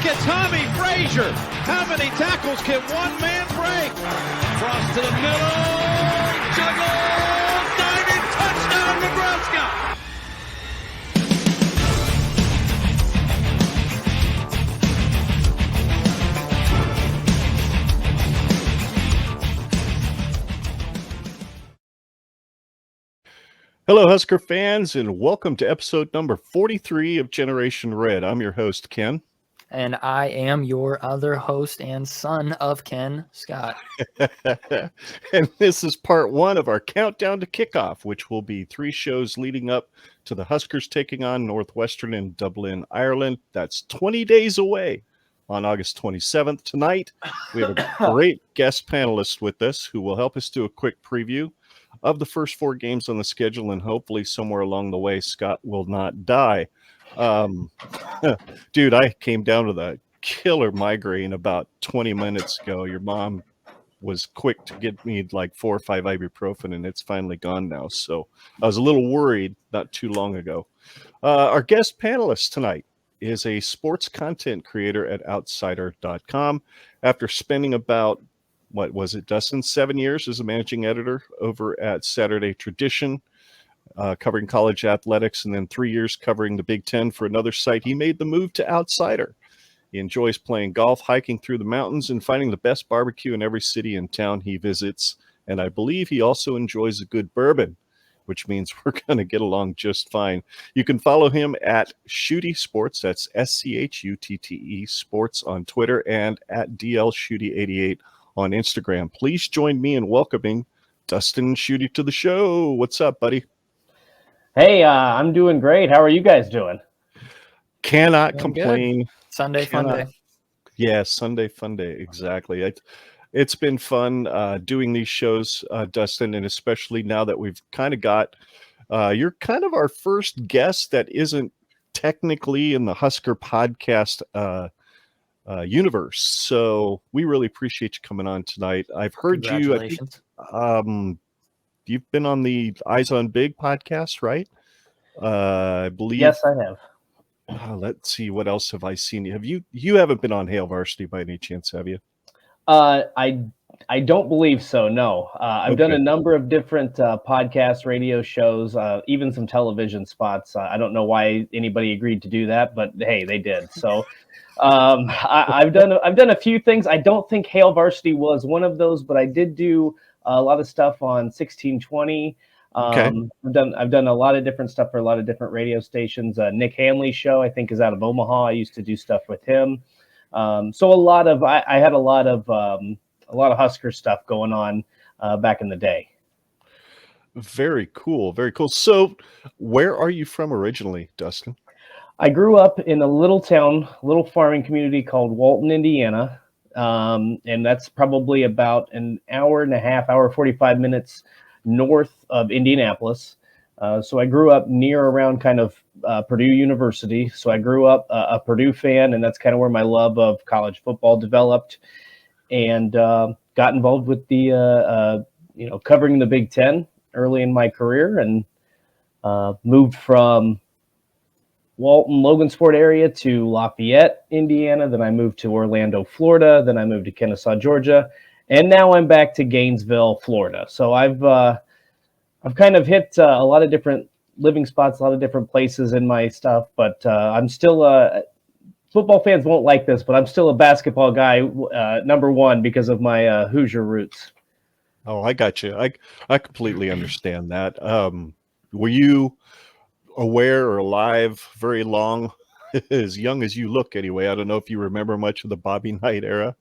Look at Tommy Frazier. How many tackles can one man break? Cross to the middle. Juggle. Diving touchdown, Nebraska. Hello, Husker fans, and welcome to episode number 43 of Generation Red. I'm your host, Ken. And I am your other host and son of Ken, Scott. And this is part one of our countdown to kickoff, which will be 3 shows leading up to the Huskers taking on Northwestern in Dublin, Ireland. That's 20 days away on August 27th. Tonight, we have a great guest panelist with us who will help us do a quick preview of the first 4 games on the schedule, and hopefully somewhere along the way, Scott will not die. Dude, I came down with a killer migraine about 20 minutes ago. Your mom was quick to get me like 4 or 5 ibuprofen, and it's finally gone now. So I was a little worried not too long ago. Our guest panelist tonight is a sports content creator at outsider.com. After spending about what was it, Dustin, 7 years as a managing editor over at Saturday Tradition, covering college athletics, and then 3 years covering the Big Ten for another site, he made the move to Outsider. He enjoys playing golf, hiking through the mountains, and finding the best barbecue in every city and town he visits. And I believe he also enjoys a good bourbon, which means we're going to get along just fine. You can follow him at Schutte Sports, that's SCHUTTE Sports on Twitter, and at DLSchutte88 on Instagram. Please join me in welcoming Dustin Schutte to the show. What's up, buddy? Hey, I'm doing great. How are you guys doing? Cannot complain. Good. Sunday fun day. Yeah, Sunday fun day. Exactly. It's been fun doing these shows, Dustin, and especially now that we've kind of got, you're kind of our first guest that isn't technically in the Husker podcast universe. So we really appreciate you coming on tonight. I've heard you. I think, you've been on the Eyes on Big podcast, right? I believe. Yes, I have. Let's see. What else have I seen? You haven't been on Hail Varsity by any chance, have you? I don't believe so. No. I've done a number of different podcast, radio shows, even some television spots. I don't know why anybody agreed to do that, but hey, they did. So I've done a few things. I don't think Hail Varsity was one of those, but I did do a lot of stuff on 1620. Okay. I've done a lot of different stuff for a lot of different radio stations. Nick Hanley's show, I think, is out of Omaha. I used to do stuff with him. So I had a lot of Husker stuff going on back in the day. Very cool. Very cool. So where are you from originally, Dustin? I grew up in a little farming community called Walton, Indiana. And that's probably about an hour and a half, 45 minutes north of Indianapolis. So I grew up near around kind of Purdue University. So I grew up a Purdue fan, and that's kind of where my love of college football developed, and got involved with the, covering the Big Ten early in my career, and moved from Walton, Logansport area to Lafayette, Indiana. Then I moved to Orlando, Florida. Then I moved to Kennesaw, Georgia. And now I'm back to Gainesville, Florida. So I've kind of hit a lot of different living spots, a lot of different places in my stuff. But I'm still football fans won't like this, but I'm still a basketball guy, number one, because of my Hoosier roots. Oh, I got you. I completely understand that. Were you aware or alive very long, as young as you look anyway? I don't know if you remember much of the Bobby Knight era.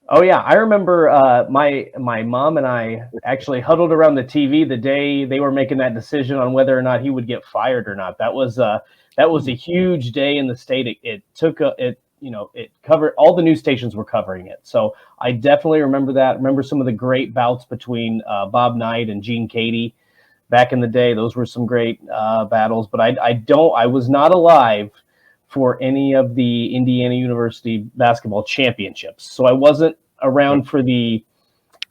Oh yeah, I remember my mom and I actually huddled around the TV the day they were making that decision on whether or not he would get fired or not. That was a huge day in the state. It covered, all the news stations were covering it. So I definitely remember that. Remember some of the great bouts between Bob Knight and Gene Cady back in the day. Those were some great battles. But I was not alive for any of the Indiana University basketball championships. So I wasn't around for the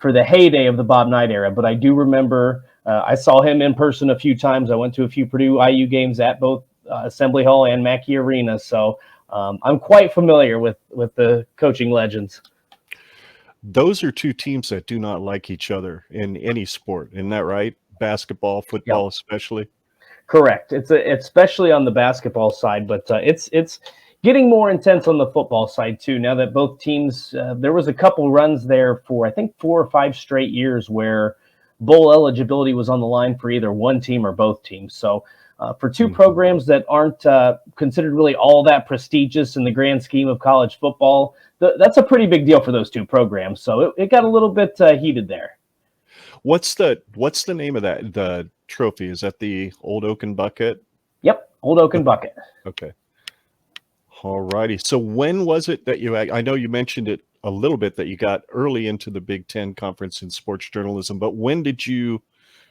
heyday of the Bob Knight era, but I do remember I saw him in person a few times. I went to a few Purdue IU games at both Assembly Hall and Mackey Arena. So I'm quite familiar with the coaching legends. Those are two teams that do not like each other in any sport. Isn't that right? Basketball, football, Yep. especially. Correct. It's especially on the basketball side, but it's getting more intense on the football side too. Now that both teams, there was a couple runs there for I think 4 or 5 straight years where bowl eligibility was on the line for either one team or both teams. So for two programs that aren't considered really all that prestigious in the grand scheme of college football, that's a pretty big deal for those two programs. So it got a little bit heated there. What's the name of the trophy? Is that the Old Oaken Bucket? Yep, Old Oaken Bucket. Okay. All righty. So when was it that I know you mentioned it a little bit, that you got early into the Big Ten Conference in sports journalism, but when did you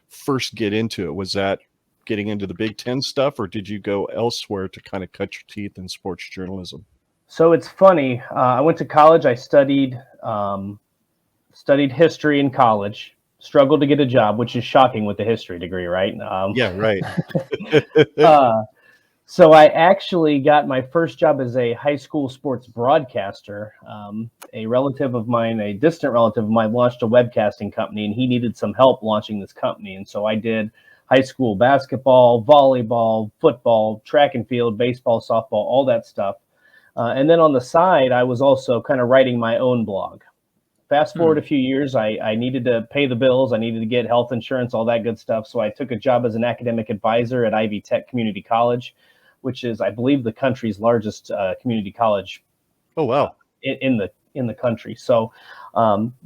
first get into it? Was that getting into the Big Ten stuff, or did you go elsewhere to kind of cut your teeth in sports journalism? So it's funny. I went to college. I studied history in college. Struggled to get a job, which is shocking with the history degree, right? Yeah, right. So I actually got my first job as a high school sports broadcaster. A relative of mine, a distant relative of mine, launched a webcasting company, and he needed some help launching this company. And so I did high school basketball, volleyball, football, track and field, baseball, softball, all that stuff. And then on the side, I was also kind of writing my own blog. Fast forward a few years, I needed to pay the bills. I needed to get health insurance, all that good stuff. So I took a job as an academic advisor at Ivy Tech Community College, which is, I believe, the country's largest community college. Oh, wow. In the country. So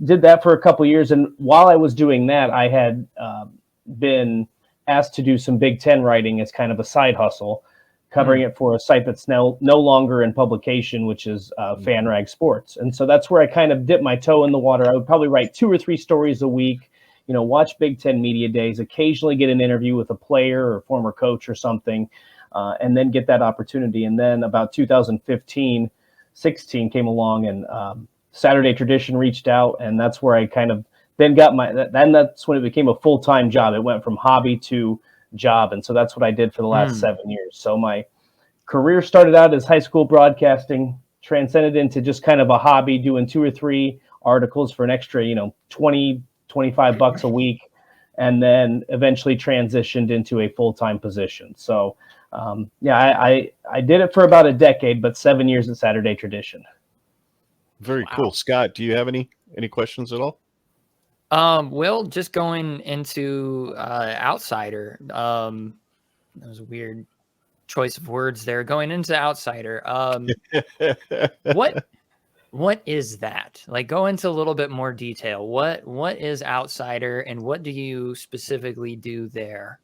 did that for a couple of years. And while I was doing that, I had been asked to do some Big Ten writing as kind of a side hustle, covering it for a site that's now no longer in publication, which is FanRag Sports. And so that's where I kind of dipped my toe in the water. I would probably write 2 or 3 stories a week, watch Big Ten media days, occasionally get an interview with a player or former coach or something, and then get that opportunity. And then about 2015, 16 came along, and Saturday Tradition reached out, and that's where I kind of then got then that's when it became a full-time job. It went from hobby to job. And so that's what I did for the last 7 years. So my career started out as high school broadcasting, transcended into just kind of a hobby, doing 2 or 3 articles for an extra, $20, $25 a week, and then eventually transitioned into a full-time position. So I did it for about a decade, but 7 years at Saturday Tradition. Very cool. Scott, do you have any questions at all? Well, just going into outsider. That was a weird choice of words there. Going into outsider. What is that? Like, go into a little bit more detail. What is outsider, and what do you specifically do there?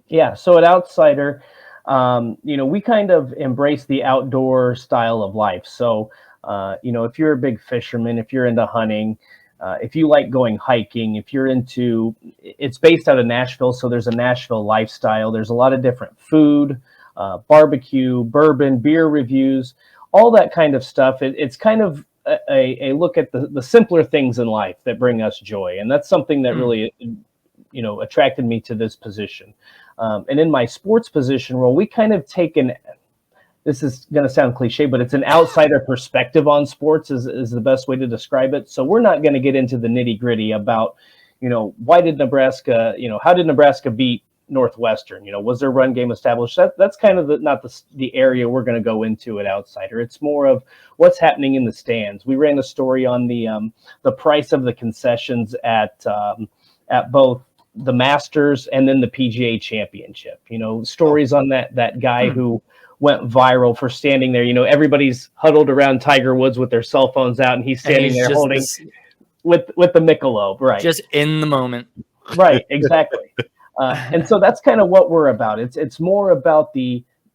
Yeah, so at outsider, we kind of embrace the outdoor style of life. So, if you're a big fisherman, if you're into hunting, if you like going hiking, if you're into, it's based out of Nashville, so there's a Nashville lifestyle. There's a lot of different food, barbecue, bourbon, beer reviews, all that kind of stuff. It's kind of a look at the simpler things in life that bring us joy. And that's something that really, attracted me to this position. And in my sports position role, we kind of take this is going to sound cliche, but it's an outsider perspective on sports is the best way to describe it. So we're not going to get into the nitty gritty about, why did Nebraska, how did Nebraska beat Northwestern? Was their run game established? That's kind of not the area we're going to go into at outsider. It's more of what's happening in the stands. We ran a story on the price of the concessions at both the Masters and then the PGA Championship. Stories on that guy who went viral for standing there. Everybody's huddled around Tiger Woods with their cell phones out, and he's standing there holding with the Michelob, right? Just in the moment. Right, exactly. And so that's kind of what we're about. It's more about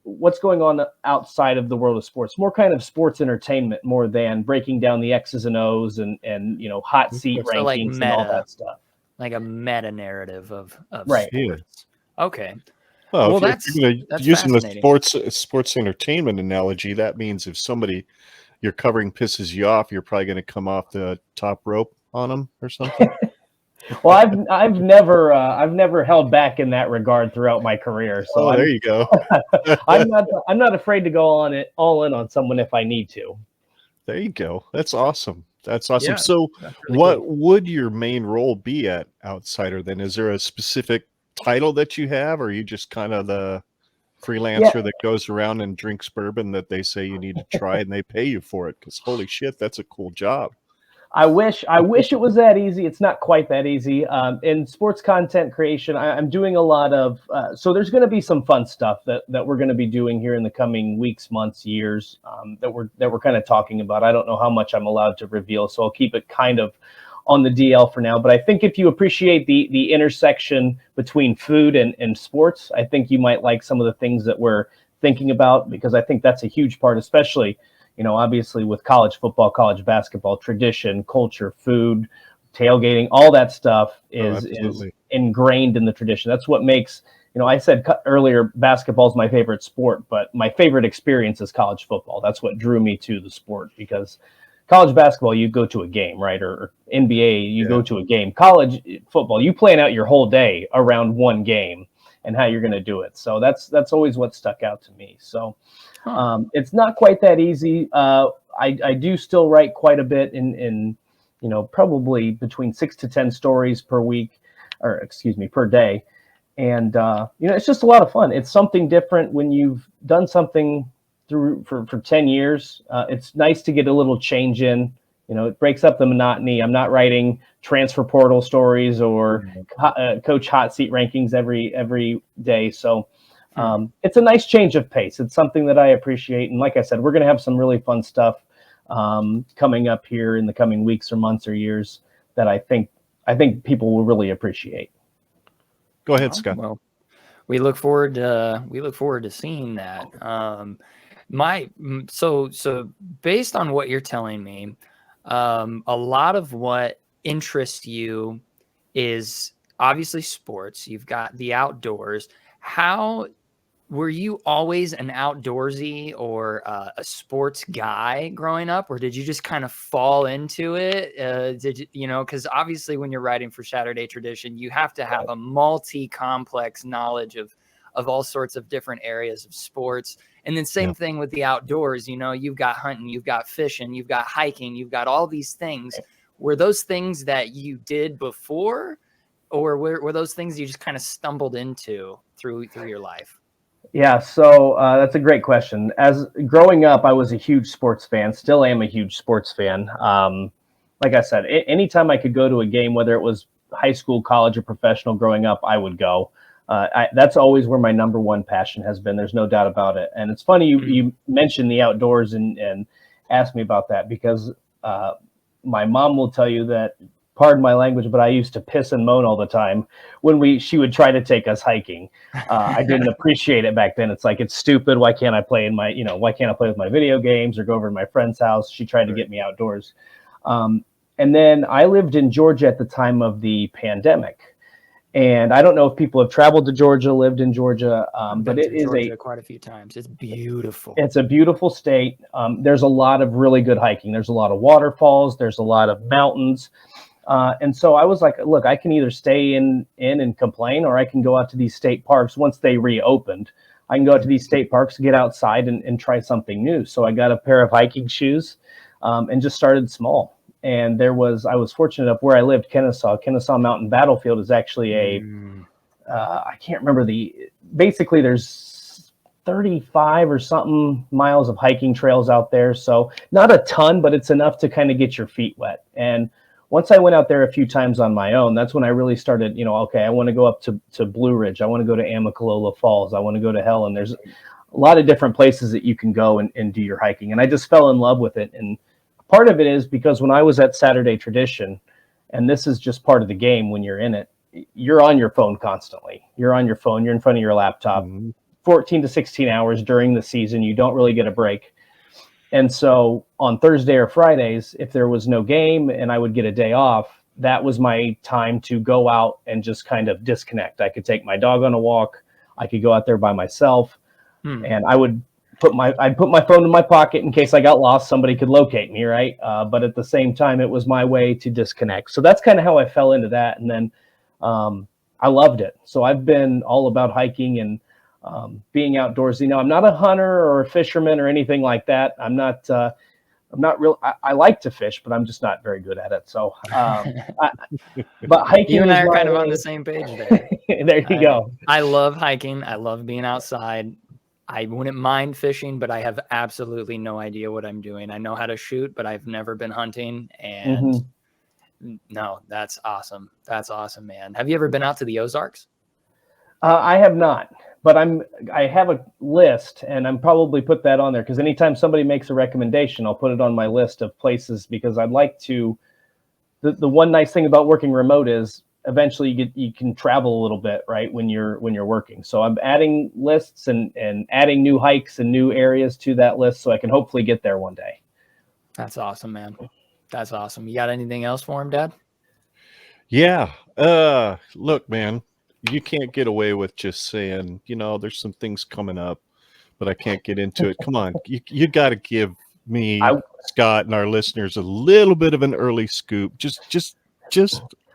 what's going on outside of the world of sports, more kind of sports entertainment more than breaking down the X's and O's and hot seat rankings like and all that stuff. Like a meta narrative of right. sports. Okay. Well, that's using the sports entertainment analogy, that means if somebody you're covering pisses you off, you're probably going to come off the top rope on them or something. Well, I've never held back in that regard throughout my career. So there you go. I'm not afraid to go all in on someone if I need to. There you go. That's awesome. That's awesome. Yeah, So that's really what cool. would your main role be at Outsider then? Is there a specific title that you have, or are you just kind of the freelancer that goes around and drinks bourbon that they say you need to try and they pay you for it? Because holy shit, that's a cool job. I wish it was that easy. It's not quite that easy. In sports content creation, I'm doing a lot of. So there's going to be some fun stuff that we're going to be doing here in the coming weeks, months, years. That we're kind of talking about. I don't know how much I'm allowed to reveal, so I'll keep it kind of on the DL for now. But I think if you appreciate the intersection between food and sports, I think you might like some of the things that we're thinking about, because I think that's a huge part, especially, obviously with college football, college basketball, tradition, culture, food, tailgating, all that stuff is ingrained in the tradition. That's what makes, I said earlier, basketball is my favorite sport, but my favorite experience is college football. That's what drew me to the sport, because college basketball, you go to a game, right? Or NBA, you go to a game. College football, you plan out your whole day around one game and how you're going to do it. So that's always what stuck out to me. So it's not quite that easy. I do still write quite a bit in probably between 6 to 10 stories per week, or excuse me, per day. And, it's just a lot of fun. It's something different when you've done something for 10 years. It's nice to get a little change in. It breaks up the monotony. I'm not writing transfer portal stories or coach hot seat rankings every day. So it's a nice change of pace. It's something that I appreciate. And like I said, we're going to have some really fun stuff coming up here in the coming weeks or months or years that I think people will really appreciate. Go ahead, Scott. Well, we look forward to seeing that. So based on what you're telling me, a lot of what interests you is obviously sports. You've got the outdoors. How were you always an outdoorsy or a sports guy growing up, or did you just kind of fall into it? Because obviously when you're writing for Saturday Tradition, you have to have a multi-complex knowledge of all sorts of different areas of sports. And then same thing with the outdoors. You've got hunting, you've got fishing, you've got hiking, you've got all these things. Were those things that you did before, or were those things you just kind of stumbled into through your life? Yeah, so that's a great question. As growing up, I was a huge sports fan, still am a huge sports fan. Like I said, anytime I could go to a game, whether it was high school, college, or professional growing up, I would go. That's always where my number one passion has been. There's no doubt about it. And it's funny you mentioned the outdoors and asked me about that, because my mom will tell you that, pardon my language, but I used to piss and moan all the time when she would try to take us hiking. I didn't appreciate it back then. It's like, it's stupid. Why can't I play why can't I play with my video games or go over to my friend's house? She tried to get me outdoors. And then I lived in Georgia at the time of the pandemic. And I don't know if people have traveled to Georgia, lived in Georgia, but it is quite a few times. It's beautiful. It's a beautiful state. There's a lot of really good hiking. There's a lot of waterfalls. There's a lot of mountains. And so I was like, look, I can either stay in and complain, or I can go out to these state parks. Once they reopened, I can go out to these state parks, get outside and try something new. So I got a pair of hiking shoes and just started small. And I was fortunate enough where I lived, Kennesaw Mountain Battlefield is actually I can't remember basically there's 35 or something miles of hiking trails out there. So not a ton, but it's enough to kind of get your feet wet. And once I went out there a few times on my own, that's when I really started, okay, I want to go up to Blue Ridge. I want to go to Amicalola Falls. I want to go to Helen. There's a lot of different places that you can go and do your hiking. And I just fell in love with it. And part of it is because when I was at Saturday Tradition, and this is just part of the game when you're in it, you're on your phone constantly. You're on your phone. You're in front of your laptop 14 to 16 hours during the season. You don't really get a break. And so on Thursday or Fridays, if there was no game and I would get a day off, that was my time to go out and just kind of disconnect. I could take my dog on a walk. I could go out there by myself and I would I'd put my phone in my pocket in case I got lost. Somebody could locate me, right? But at the same time, it was my way to disconnect. So that's kind of how I fell into that, and then I loved it. So I've been all about hiking and being outdoorsy. Now, I'm not a hunter or a fisherman or anything like that. I'm not real. I like to fish, but I'm just not very good at it. So, but hiking. You and I is are my kind of way. on the same page there. There you go. I love hiking. I love being outside. I wouldn't mind fishing, but I have absolutely no idea what I'm doing. I know how to shoot, but I've never been hunting. And no, that's awesome. That's awesome, man. Have you ever been out to the Ozarks? I have not, but I have a list, and I'm probably put that on there because anytime somebody makes a recommendation, I'll put it on my list of places because I'd like to. The one nice thing about working remote is eventually you can travel a little bit, right, when you're working. So I'm adding lists and adding new hikes and new areas to that list so I can hopefully get there one day. That's awesome, man. That's awesome. You got anything else for him, Dad? Yeah. Look, man, you can't get away with just saying, there's some things coming up, but I can't get into it. Come on. You got to give me, Scott, and our listeners a little bit of an early scoop. Just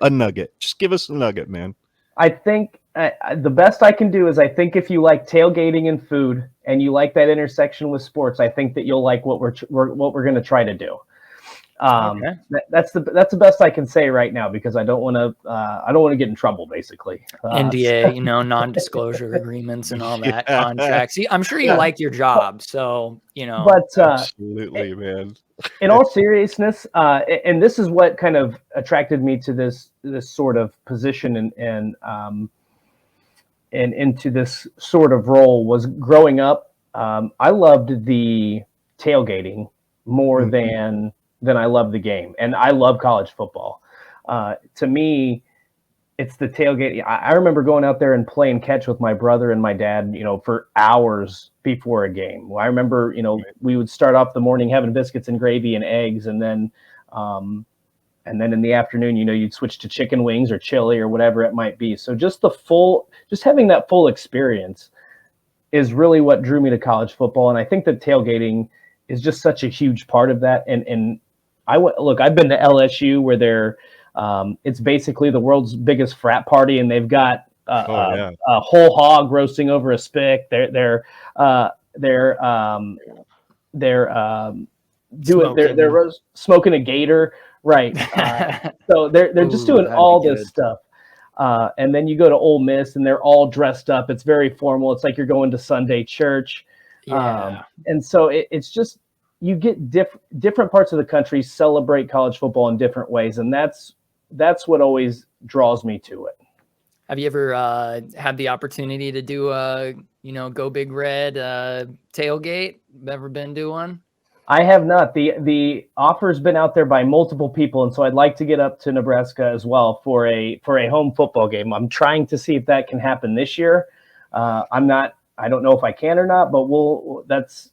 a nugget. Just give us a nugget, man. I think the best I can do is I think if you like tailgating and food and you like that intersection with sports, I think that you'll like what we're going to try to do. Okay. That's the best I can say right now because I don't want to get in trouble, basically. NDA, non-disclosure agreements and all that contracts. I'm sure you like your job, so But absolutely, man. In all seriousness, and this is what kind of attracted me to this sort of position and into this sort of role was growing up. I loved the tailgating more than I love the game. And I love college football. To me, it's the tailgate. I remember going out there and playing catch with my brother and my dad, for hours before a game. Well, I remember, we would start off the morning having biscuits and gravy and eggs. And then in the afternoon, you'd switch to chicken wings or chili or whatever it might be. So just having that full experience is really what drew me to college football. And I think that tailgating is just such a huge part of that. And I've been to LSU where it's basically the world's biggest frat party, and they've got a whole hog roasting over a spick. They're smoking a gator, right? So they're just doing all this stuff. And then you go to Ole Miss, and they're all dressed up. It's very formal. It's like you're going to Sunday church. Yeah. And so it's just. You get different parts of the country celebrate college football in different ways, and that's what always draws me to it. Have you ever had the opportunity to do a Go Big Red tailgate? Ever been to one? I have not. The offer's been out there by multiple people, and so I'd like to get up to Nebraska as well for a home football game. I'm trying to see if that can happen this year. I don't know if I can or not, but that's.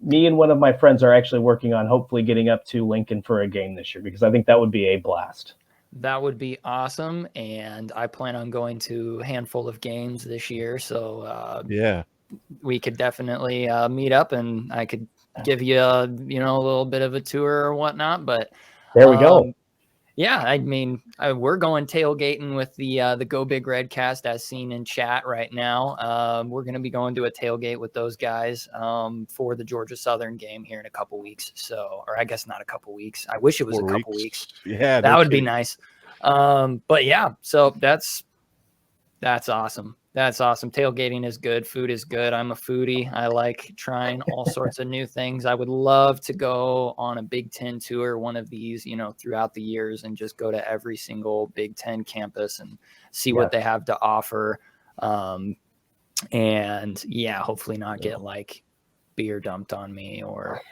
Me and one of my friends are actually working on hopefully getting up to Lincoln for a game this year because I think that would be a blast. That would be awesome. And I plan on going to a handful of games this year. So we could definitely meet up and I could give you a little bit of a tour or whatnot. But there we go. Yeah, I mean, we're going tailgating with the Go Big Red cast as seen in chat right now. We're going to be going to a tailgate with those guys for the Georgia Southern game here in a couple weeks. So, or I guess not a couple weeks. I wish it was 4 couple weeks. Yeah, that would be nice. But yeah, so that's awesome. That's awesome. Tailgating is good. Food is good. I'm a foodie. I like trying all sorts of new things. I would love to go on a Big Ten tour, one of these, throughout the years and just go to every single Big Ten campus and see what they have to offer. And yeah, hopefully not get like beer dumped on me or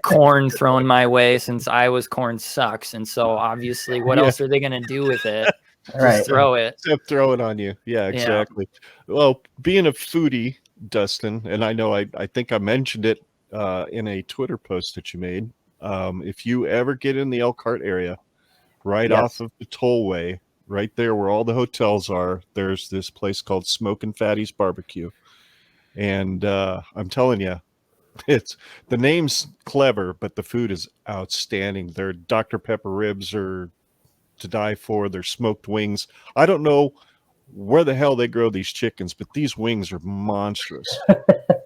corn thrown my way since Iowa's corn sucks. And so obviously what else are they going to do with it? Just throw it. Except throw it on you. Yeah, exactly. Yeah. Well, being a foodie, Dustin, and I know I think I mentioned it in a Twitter post that you made. If you ever get in the Elkhart area, off of the tollway, right there where all the hotels are, there's this place called Smokin' Fatty's Barbecue. And I'm telling you, It's the name's clever, but the food is outstanding. Their Dr. Pepper ribs are to die for. Their smoked wings. I don't know where the hell they grow these chickens, but these wings are monstrous.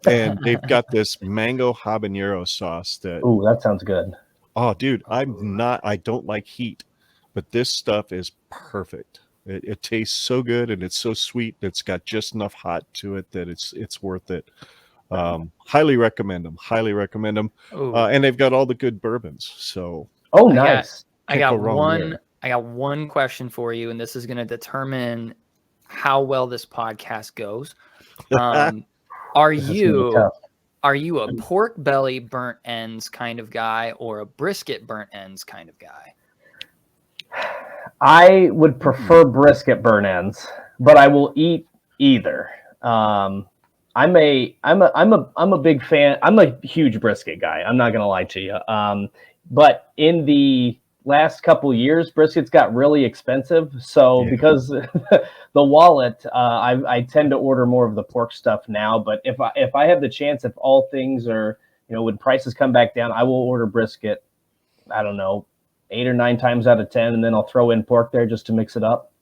And they've got this mango habanero sauce that. Ooh, that sounds good. Oh, dude, I don't like heat, but this stuff is perfect. It tastes so good, and it's so sweet. It's got just enough hot to it that it's worth it. Highly recommend them. And they've got all the good bourbons. So nice. I got one question for you, and this is going to determine how well this podcast goes. Are you a pork belly burnt ends kind of guy or a brisket burnt ends kind of guy? I would prefer brisket burnt ends, but I will eat either. I'm a big fan. I'm a huge brisket guy. I'm not gonna lie to you. But in the last couple of years, briskets got really expensive. So because the wallet, I tend to order more of the pork stuff now. But if I have the chance, if all things are, when prices come back down, I will order brisket. I don't know, 8 or 9 times out of 10, and then I'll throw in pork there just to mix it up.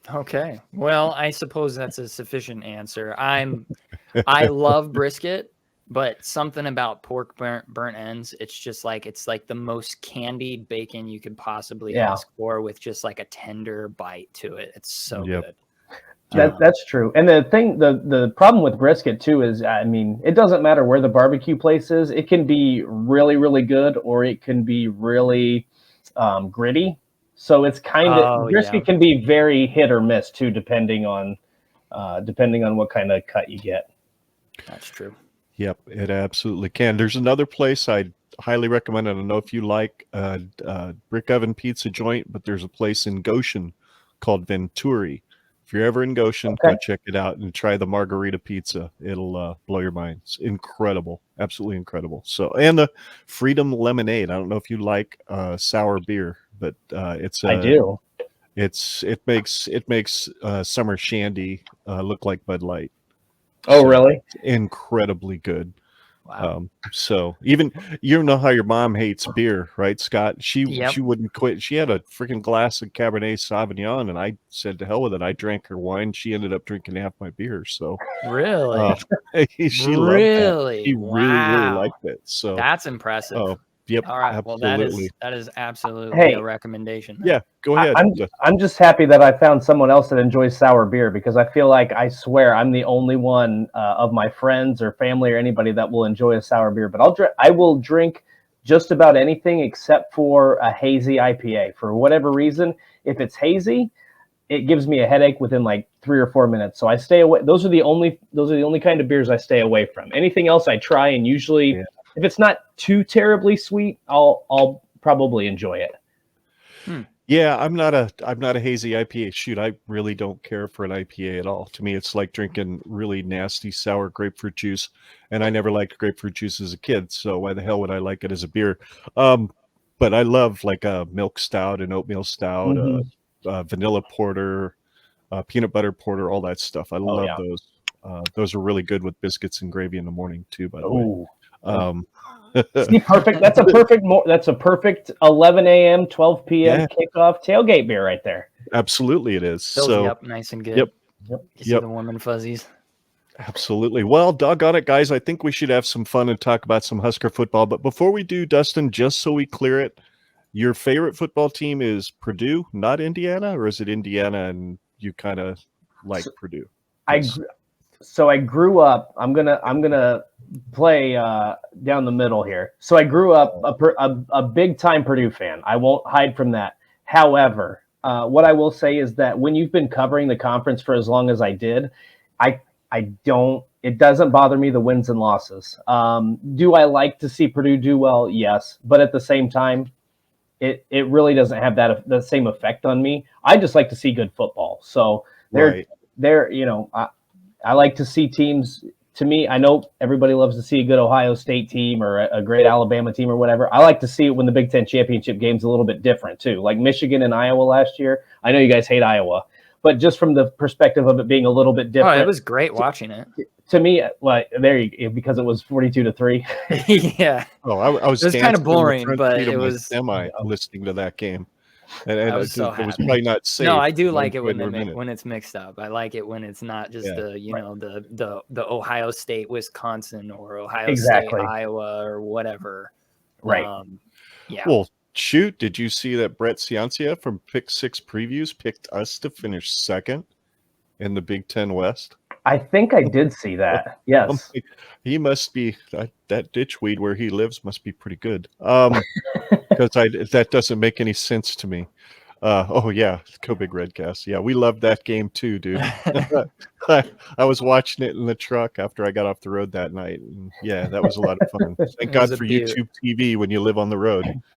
Okay. Well, I suppose that's a sufficient answer. I love brisket, but something about pork burnt ends, it's like the most candied bacon you could possibly ask for, with just like a tender bite to it. It's so good. That's true. And the problem with brisket too is, it doesn't matter where the barbecue place is. It can be really, really good, or it can be really gritty. So it's kind of brisket can be very hit or miss too, depending on what kind of cut you get. That's true. Yep, it absolutely can. There's another place I'd highly recommend. I don't know if you like brick oven pizza joint, but there's a place in Goshen called Venturi. If you're ever in Goshen, go check it out and try the margarita pizza. It'll blow your mind. It's incredible, absolutely incredible. So, and the Freedom Lemonade. I don't know if you like sour beer, but I do. It makes summer shandy look like Bud Light. Oh, really? Incredibly good. Wow. So even, you know how your mom hates beer, right, Scott? She wouldn't quit. She had a freaking glass of Cabernet Sauvignon, and I said to hell with it. I drank her wine. She ended up drinking half my beer. So really, she loved that. She really liked it. So that's impressive. Yep. All right. Absolutely. Well, that is absolutely a recommendation. Yeah. Go ahead. I'm just happy that I found someone else that enjoys sour beer, because I feel like, I swear, I'm the only one of my friends or family or anybody that will enjoy a sour beer. But I will drink just about anything except for a hazy IPA. For whatever reason, if it's hazy, it gives me a headache within like 3 or 4 minutes. So I stay away. Those are the only kind of beers I stay away from. Anything else I try, and usually. Yeah. If it's not too terribly sweet, I'll probably enjoy it. Yeah, I'm not a hazy IPA. Shoot, I really don't care for an IPA at all. To me, it's like drinking really nasty sour grapefruit juice, and I never liked grapefruit juice as a kid. So why the hell would I like it as a beer? But I love like a milk stout, an oatmeal stout, vanilla porter, peanut butter porter, all that stuff. I love those. Those are really good with biscuits and gravy in the morning too, by the way. See, perfect. That's a perfect 11 a.m., 12 p.m. kickoff tailgate beer right there. Absolutely, it is. Fills you up nice and good. Yep. You see the warm and fuzzies. Absolutely. Well, doggone it, guys. I think we should have some fun and talk about some Husker football. But before we do, Dustin, just so we clear it, your favorite football team is Purdue, not Indiana, or is it Indiana and you kind of like Purdue? So I grew up. I'm gonna play down the middle here. So I grew up a big time Purdue fan. I won't hide from that. However, what I will say is that when you've been covering the conference for as long as I did, it doesn't bother me the wins and losses. Do I like to see Purdue do well? Yes, but at the same time, it really doesn't have the same effect on me. I just like to see good football. So I like to see teams. To me, I know everybody loves to see a good Ohio State team or a great Alabama team or whatever. I like to see it when the Big Ten championship game's a little bit different too, like Michigan and Iowa last year. I know you guys hate Iowa, but just from the perspective of it being a little bit different. Oh, it was great watching it. to me, like because it was 42-3. Yeah, Oh, I was it was kind dancing of in the boring, front but seat of it my was. semi listening to that game, and I was so it was happy. probably not safe. No, I do but like it enjoyed when every minute. when it's mixed up. I like it when it's not just Yeah. the Ohio State Wisconsin or Ohio Exactly. State Iowa or whatever. Right. Yeah. Well, shoot, did you see that Brett Ciancia from Pick Six Previews picked us to finish second in the Big Ten West? I think I did see that. Yes. He must be that ditchweed where he lives must be pretty good. Because that doesn't make any sense to me. Oh yeah, Go Big Redcast. Yeah, we loved that game too, dude. I was watching it in the truck after I got off the road that night. And yeah, that was a lot of fun. Thank It was God a for beaut. YouTube TV when you live on the road.